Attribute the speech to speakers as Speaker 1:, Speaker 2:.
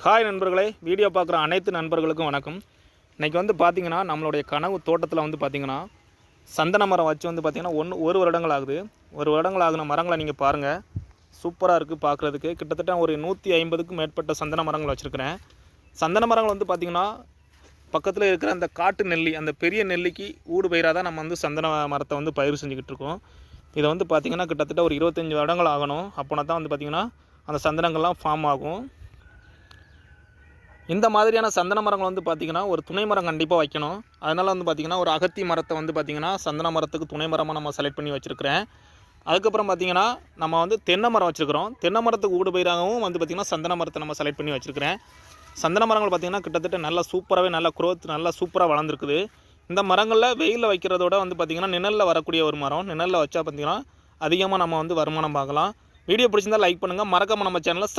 Speaker 1: Hi நண்பர்களே, video பார்க்குற அனைத்து நண்பர்களுக்கும் வணக்கம். இன்றைக்கி வந்து பார்த்திங்கன்னா நம்மளுடைய கனவு தோட்டத்தில் வந்து பார்த்திங்கன்னா சந்தன மரம் வச்சு வந்து பார்த்திங்கன்னா ஒரு வருடங்கள் ஆகுது. ஒரு வருடங்கள் ஆகின மரங்களை நீங்கள் பாருங்கள், சூப்பராக இருக்குது பார்க்குறதுக்கு. கிட்டத்தட்ட ஒரு 150க்கும் மேற்பட்ட சந்தன மரங்கள் வச்சுருக்கிறேன். சந்தன மரங்கள் வந்து பார்த்திங்கன்னா பக்கத்தில் இருக்கிற அந்த காட்டு நெல்லி, அந்த பெரிய நெல்லிக்கு ஊடு பயிராக தான் நம்ம வந்து சந்தன மரத்தை வந்து பயிர் செஞ்சுக்கிட்டு இருக்கோம். இதை வந்து பார்த்திங்கன்னா கிட்டத்தட்ட ஒரு 25 வருடங்கள் ஆகணும். அப்போனா தான் வந்து பார்த்திங்கன்னா அந்த சந்தனங்கள்லாம் ஃபார்ம் ஆகும். இந்த மாதிரியான சந்தன மரங்கள் வந்து பார்த்திங்கன்னா ஒரு துணை மரம் கண்டிப்பாக வைக்கணும். அதனால் வந்து பார்த்திங்கன்னா ஒரு அகத்தி மரத்தை வந்து பார்த்திங்கன்னா சந்தன மரத்துக்கு துணை மரமாக நம்ம செலக்ட் பண்ணி வச்சுருக்கிறேன். அதுக்கப்புறம் பார்த்திங்கன்னா நம்ம வந்து தென்னை மரம் வச்சுருக்கிறோம். தென்னை மரத்துக்கு ஊடு பயிராகவும் வந்து பார்த்திங்கன்னா சந்தன மரத்தை நம்ம செலக்ட் பண்ணி வச்சுருக்கிறேன். சந்தன மரங்கள் பார்த்திங்கன்னா கிட்டத்தட்ட நல்லா சூப்பராகவே நல்லா க்ரோத் நல்லா சூப்பராக வளர்ந்துருக்குது. இந்த மரங்களில் வெயிலில் வைக்கிறதோட வந்து பார்த்திங்கன்னா நிழலில் வரக்கூடிய ஒரு மரம். நிழலில் வச்சா பார்த்திங்கன்னா அதிகமாக நம்ம வந்து வருமானம் பார்க்கலாம். வீடியோ பிடிச்சிருந்தால் லைக் பண்ணுங்கள். மறக்காமல் நம்ம சேனலை